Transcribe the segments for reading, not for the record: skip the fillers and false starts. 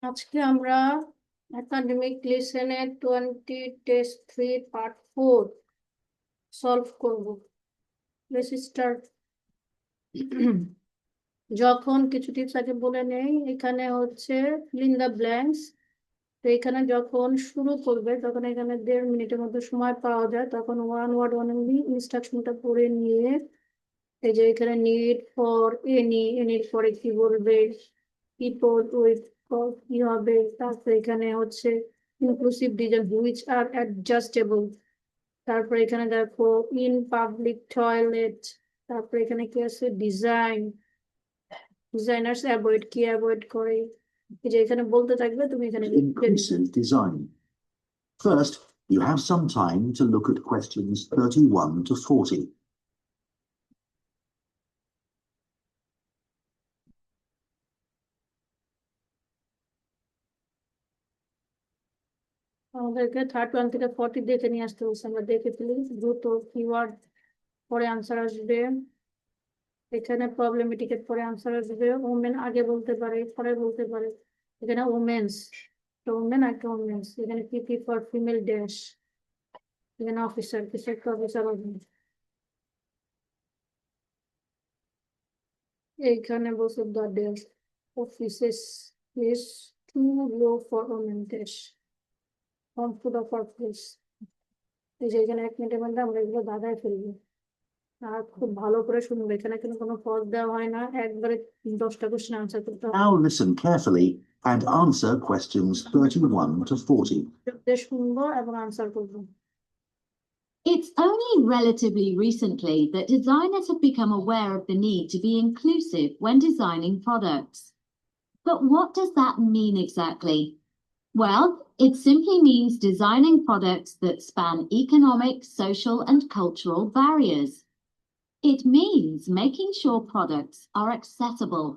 আজকে আমরা academic লিসেনের 20 test 3 part 4 solve করব। Let's start. যখন কিছু টিপস আগে বলে নেই, এখানে হচ্ছে ফিল ইন দ্য ব্ল্যাঙ্কস। তো এখানে যখন শুরু করবে তখন এখানে 1.5 মিনিটের মধ্যে সময় পাওয়া যায়, তখন ওয়ান ওয়ার্ড অনলি ইনস্ট্রাকশনটা পড়ে নিয়ে এই যে এখানে নিড ফর এনির পরে কি বলবে, পিপল উইথ কি হবে, তারপরে এখানে হচ্ছে inclusive design which are adjustable, তারপরে এখানে দেখো ইন পাবলিক টয়লেট, তারপরে এখানে কি আছে ডিজাইনার্স অ্যাভয়েড, কি অ্যাভয়েড করে, এই যে এখানে বলতে থাকবে, তুমি এখানে Inclusive design. First, you have some time to look at questions 31 to 40. আমাদেরকে 31 থেকে 40 দেখে নিয়ে আসতে হচ্ছে, আমরা দেখে ফেলি দ্রুত। কিওয়ার্ড পরে আনসার আসবে, এখানে প্রবলেমেটিকের পরে আনসার আসবে, ওমেন আগে বলতে পারে পরে বলতে পারে, এখানে ওমেন্স, তো ওমেন আগে ওমেন্স, এখানে পিপি ফর ফিমেল ড্যাশ, এখানে অফিসার কিছু একটা অফিসার হবে, এইখানে বসে the dash offices is too low for women dash form to the for place. এই যে এখানে 1 মিনিটের মধ্যে আমরা এগুলো দাদায় ফেলবো, আর খুব ভালো করে শুনবো, এখানে কিন্তু কোনো পজ দেওয়া হয় না, একবারে 10টা কোশ্চেন আনসার করতে হবে। Now listen carefully and answer questions 31 to 40. শুনবো এবং আনসার করবো। It's only relatively recently that designers have become aware of the need to be inclusive when designing products. But what does that mean exactly? Well, it simply means designing products that span economic, social, and cultural barriers. It means making sure products are accessible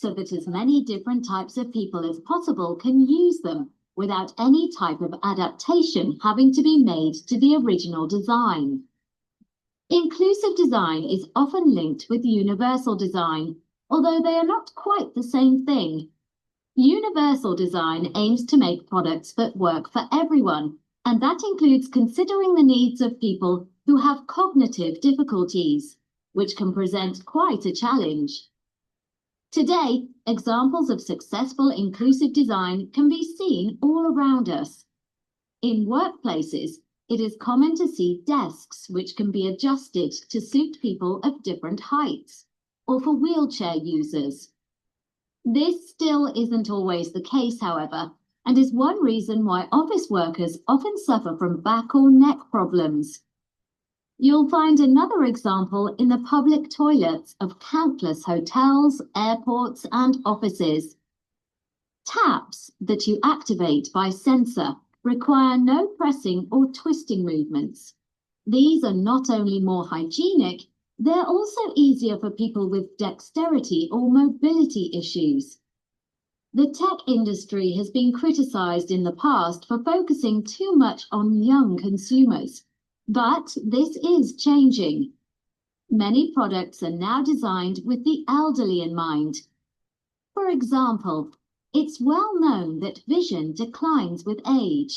so that as many different types of people as possible can use them without any type of adaptation having to be made to the original design. Inclusive design is often linked with universal design, although they are not quite the same thing. Universal design aims to make products that work for everyone, and that includes considering the needs of people who have cognitive difficulties, which can present quite a challenge. Today, examples of successful inclusive design can be seen all around us. In workplaces, it is common to see desks which can be adjusted to suit people of different heights, or for wheelchair users. This still isn't always the case, however, and is one reason why office workers often suffer from back or neck problems. You'll find another example in the public toilets of countless hotels, airports, and offices. Taps that you activate by sensor require no pressing or twisting movements. These are not only more hygienic, they're also easier for people with dexterity or mobility issues. The tech industry has been criticized in the past for focusing too much on young consumers, but this is changing. Many products are now designed with the elderly in mind. For example, it's well known that vision declines with age,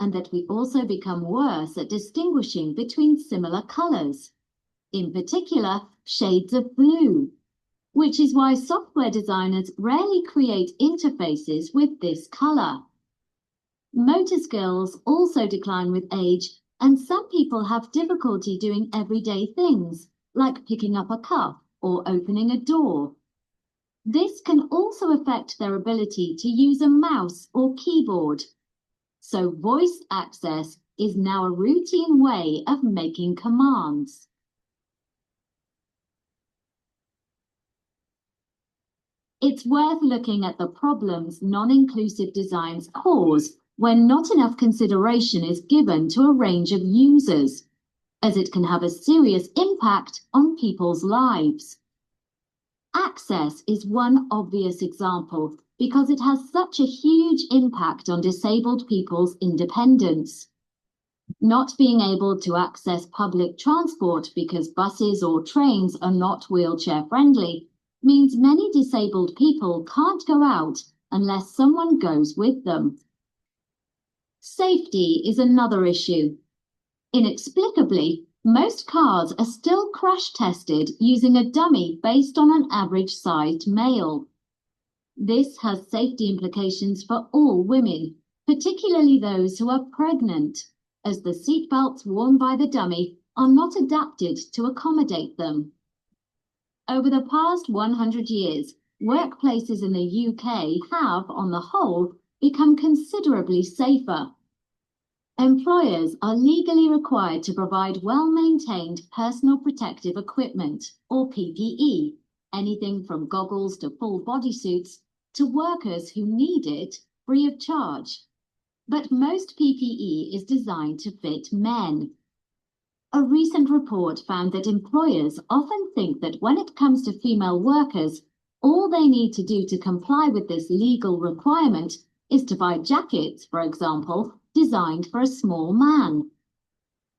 and that we also become worse at distinguishing between similar colors, in particular shades of blue, which is why software designers rarely create interfaces with this color. Motor skills also decline with age, and some people have difficulty doing everyday things, like picking up a cup or opening a door. This can also affect their ability to use a mouse or keyboard. So voice access is now a routine way of making commands. It's worth looking at the problems non-inclusive designs cause when not enough consideration is given to a range of users, as it can have a serious impact on people's lives. Access is one obvious example because it has such a huge impact on disabled people's independence. Not being able to access public transport because buses or trains are not wheelchair friendly means many disabled people can't go out unless someone goes with them. Safety is another issue. Inexplicably, most cars are still crash tested using a dummy based on an average-sized male. This has safety implications for all women, particularly those who are pregnant, as the seatbelts worn by the dummy are not adapted to accommodate them. Over the past 100 years, workplaces in the UK have, on the whole, become considerably safer. Employers are legally required to provide well-maintained personal protective equipment, or PPE, anything from goggles to full bodysuits, to workers who need it free of charge. But most PPE is designed to fit men. A recent report found that employers often think that when it comes to female workers, all they need to do to comply with this legal requirement is to buy jackets, for example, designed for a small man.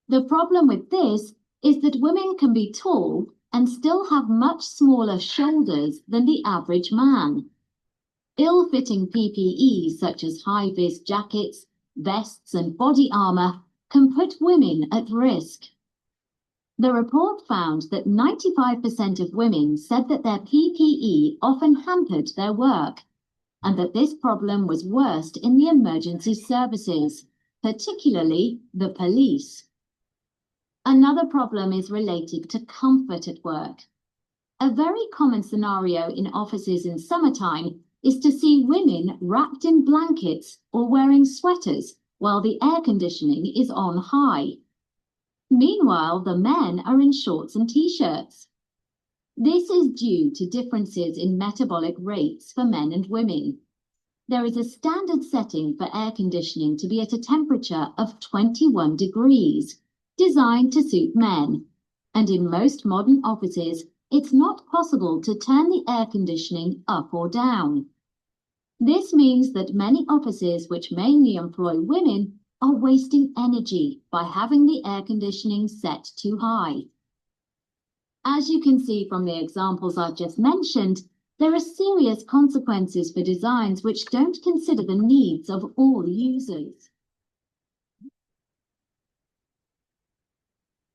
The problem with this is that women can be tall and still have much smaller shoulders than the average man. Ill-fitting PPE such as high-vis jackets, vests and body armor can put women at risk. The report found that 95% of women said that their PPE often hampered their work, and that this problem was worst in the emergency services, particularly the police. Another problem is related to comfort at work. A very common scenario in offices in summertime is to see women wrapped in blankets or wearing sweaters while the air conditioning is on high. Meanwhile, the men are in shorts and t-shirts. This is due to differences in metabolic rates for men and women. There is a standard setting for air conditioning to be at a temperature of 21 degrees, designed to suit men, and in most modern offices, it's not possible to turn the air conditioning up or down. This means that many offices which mainly employ women are wasting energy by having the air conditioning set too high. As you can see from the examples I've just mentioned, there are serious consequences for designs which don't consider the needs of all users.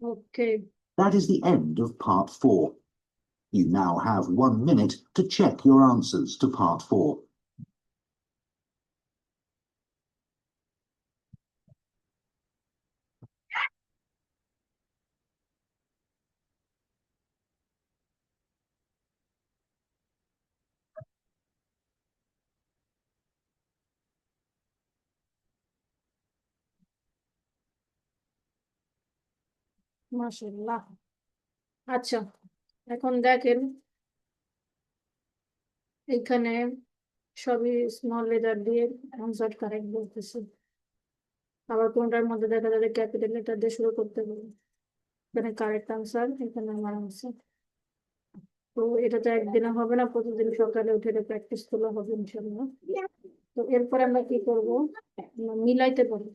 Okay. That is the end of part 4. You now have 1 minute to check your answers to part 4. মাশাআল্লাহ। আচ্ছা, এখন দেখেন এখানে সবই small letter দিয়ে answer correct বলতেছে, আবার কোনটার মধ্যে দেখা যাবে ক্যাপিটাল লেটার দিয়ে শুরু করতে হবে। এখানে কারেক্ট আনসার, এখানে আমার আনসার। তো এটা তো একদিনে হবে না, প্রতিদিন সকালে উঠে এটা প্র্যাকটিস করলে হবে ইনশাল্লাহ। তো এরপরে আমরা কি করব, মিলাইতে পারবো।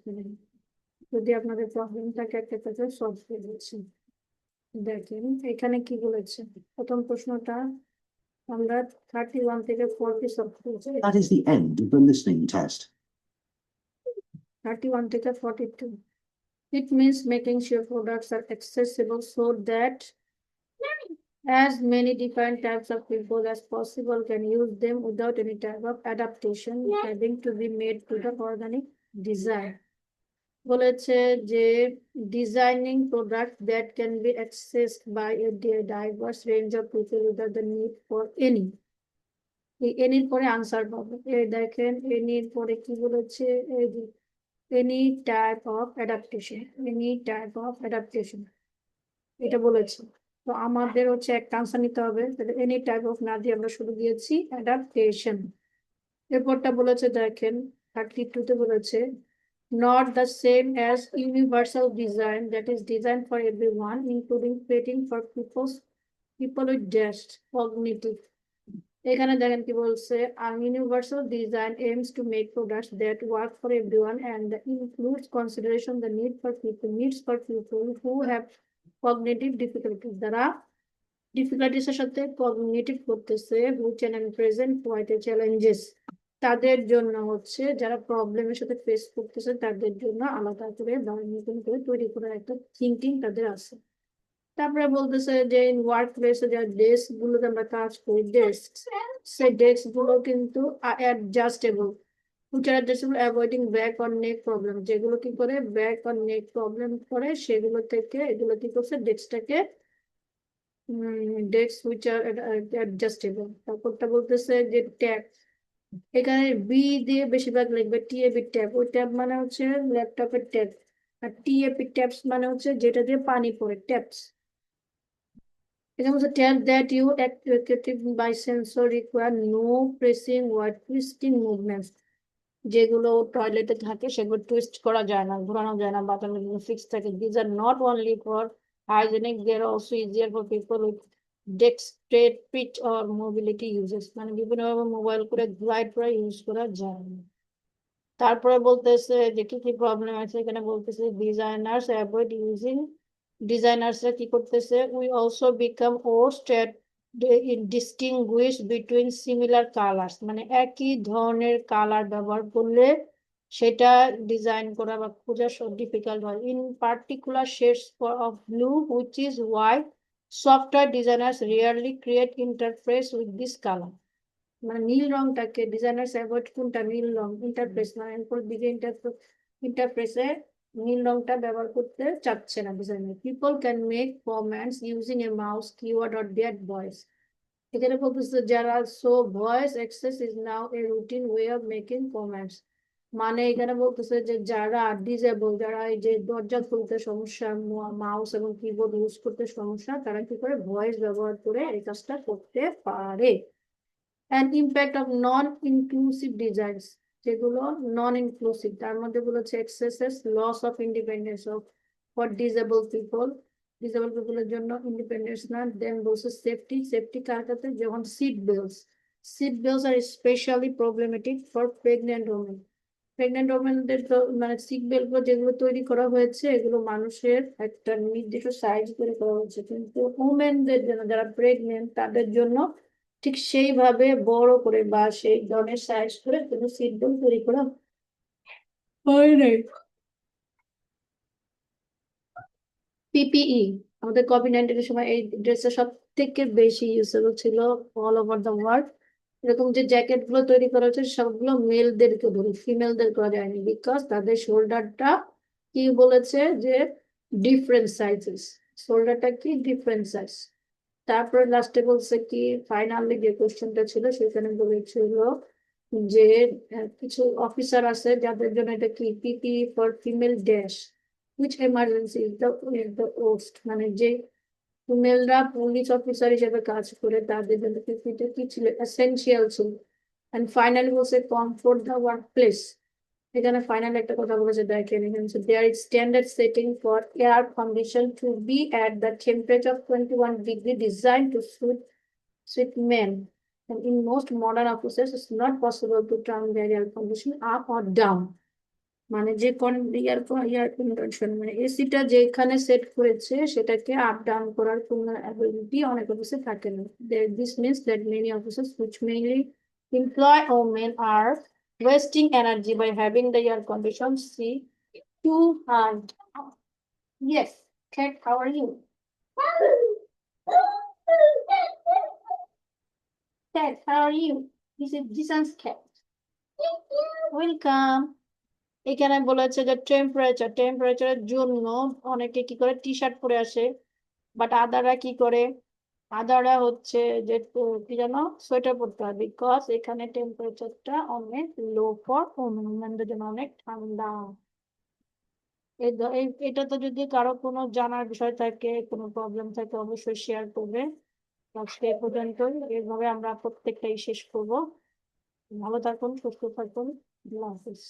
যদি আপনাদের প্রবলেম থাকে একটা কাছে সলভ করে দিচ্ছি। দেখেন এখানে কি বলেছে, প্রথম প্রশ্নটা আমরা 31 থেকে 40 সলভ করেছি। That is the end of the listening test. 31 থেকে 42. It means making sure products are accessible so that as many different types of people as possible can use them without any type of adaptation having to be made to the organic design. বলেছে যে designing product that can be accessed by a diverse range of people without the need for any. এই এনির পরে answer পাবো। এই দেখেন এনির পরে কি বলেছে, any type of adaptation, any type of adaptation এটা বলেছে। তো আমাদের হচ্ছে একটা আনসার নিতে হবে, এনি টাইপ অফ না দিয়ে আমরা শুধু দিয়েছি অ্যাডাপ্টেশন। এরপরটা বলেছে দেখেন 32-তে বলেছে not the same as universal design that is designed for everyone, including fitting for people with just cognitive. এখানে দেখেন কি বলছে, universal design aims to make products that work for everyone and includes consideration the needs for people who have cognitive difficulties. যারা difficulties এর সাথে cognitive করতেছে, which can present quite a challenges. তাদের জন্য হচ্ছে যারা প্রবলেমের সাথে ফেস করতেছে তাদের জন্য আলাদা করে বা নতুন করে তৈরি করার একটা থিঙ্কিং তাদের আছে। তারপরে বলতেছে যে ওয়ার্ক প্লেসে যে ডেস্ক গুলোতে আমরা কাজ করি, ডেস্ক, সেই ডেস্ক গুলো কিন্তু adjustable, which are adjustable, avoiding back or neck problem, যেগুলো কি করে ব্যাক আর নেক প্রবলেম করে সেগুলো থেকে এগুলো কি করছে ডেস্কটাকে ডেস্ক হুইচ আর অ্যাডজাস্টেবল। তারপরটা বলতেছে যে ট্যাব, এখানে বি দিয়ে বেশিরভাগ লিখবে, টিএবি ট্যাব, ওই ট্যাব মানে হচ্ছে ল্যাপটপের ট্যাব, আর টিএপি ট্যাবস মানে হচ্ছে যেটা দিয়ে পানি পড়ে, ট্যাবস। এখানে হচ্ছে tap that you activated by sensor require no pressing or twisting movements, যেগুলো টয়লেটে থাকে সেগুলো টুইস্ট করা যায় না, ঘোরানো যায় না, বাটনের ফিক্স থাকে। These are not only for hygienic, they are also easier for people with dexterity pitch or mobility issues, মানে বিভিন্নভাবে মোবাইল করে গ্লাইড করে ইউজ করা যায় না। তারপরে বলতেছে যে কি কি প্রবলেম আছে, এখানে বলতেছে ডিজাইনার্স অ্যাভয়েড ইউজিং, ডিজাইনার্সরা কি করতেছে, we also become worst at distinguish between similar colours, মানে একই ধরনের কালার ব্যবহার করলে সেটা ডিজাইন করা বা খোঁজা ডিফিকাল্ট হয়। In particular shades of blue which is Y software designers rarely create interface with this colour, মানে নীল রংটাকে ডিজাইনার্স অ্যাভয়েড কোনটা, নীল রং ইন্টারফেস, মানে এরপর দিকে ইন্টারফেসে নীল রংটা ব্যবহার করতে চাচ্ছে না designer. People can make comments using a mouse keyword or that voice, এখানে বলতেছে যারা so voice access is now A routine way of making comments, মানে এখানে বলতেছে যে যারা ডিজেবল, যারা এই যে দরজা খুলতে সমস্যা, মাউস এবং কিবোর্ড ইউজ করতে সমস্যা, তারা কি করে ভয়েস ব্যবহার করে এই কাজটা করতে পারে। And impact of non inclusive designs, যেগুলো নন ইনক্লুসিভ তার মধ্যে বলেছে excesses loss of independence of for disabled পিপলের জন্য ইন্ডিপেন্ডেন্স না। দেন বলছে সেফটি, সেফটি কার ক্ষেত্রে, যেমন সিট বেল্টস আর specially problematic for pregnant women, pregnant ওমেনদের তো মানে সিট বেল্ট যেগুলো তৈরি করা হয়েছে এগুলো মানুষের একটা নির্দিষ্ট সাইজ করে করা হয়েছে, কিন্তু ওমেনদের জন্য যারা প্রেগনেন্ট তাদের জন্য ঠিক সেইভাবে বড় করে বা সেই ধরনের সাইজ করে কোনো সিট বেল্ট তৈরি করা হয় নাই। পিপিই, আমাদের কোভিড-19 সময় এই ড্রেসটা সব থেকে বেশি ইউজেবল ছিল অল ওভার দ্য ওয়ার্ল্ড। এরকম যে জ্যাকেট গুলো তৈরি করা হচ্ছে সবগুলো মেলদেরকে ধরে, ফিমেলদের করা যায়নি, বিকজ তাদের শোল্ডারটা কি বলেছে যে ডিফারেন্ট সাইজেস, শোল্ডারটা কি ডিফারেন্ট সাইজ। তারপরে লাস্টে বলছে কি ফাইনালি যে কোশ্চেনটা ছিল সেখানে বলেছিল যে কিছু অফিসার আছে যাদের জন্য এটা কি PP for female dash, which emergency the ওস্ট, মানে যে ফিমেলরা পুলিশ অফিসার হিসেবে কাজ করে তাদের জন্য পিপিটা কি ছিল, এসেনশিয়াল ছিল। এন্ড ফাইনালি বলছে কমফোর্ট দ্য ওয়ার্ক প্লেস, এখানে ফাইনাল একটা কথা বলেছে দেখেন, এখানে there is standard setting for air condition to be at the temperature of 21 degree design to suit men, and in most modern offices it's not possible to turn their air condition up or down, মানে যে air condition মানে এসিটা যেখানে set করেছে সেটাকে up down করার কোনো ability অনেক অফিসে থাকে না। This means that many offices which mainly employ women are wasting energy by having the air condition see too high. Yes, Kat, how are you? Kat, how are you? This is Jisan's cat. Welcome. এখানে বলেছে যে টেম্পারেচারের জন্য অনেকে কি করে T shirt পরে আসে, but আদাররা কি করে, আদাররা হচ্ছে যে কি জানো সোয়েটার পরতে হয়, বিকজ এখানে টেম্পারেচারটা অনেক লো ফর ওমেনদের জন্য অনেক ঠান্ডা। এটা তো যদি কারো কোনো জানার বিষয় থাকে, কোনো প্রবলেম থাকে অবশ্যই শেয়ার করবে। আজকে এই পর্যন্তই, এইভাবে আমরা প্রত্যেকটাই শেষ করব। ভালো থাকুন, সুস্থ থাকুন, আল্লাহ হাফিজ।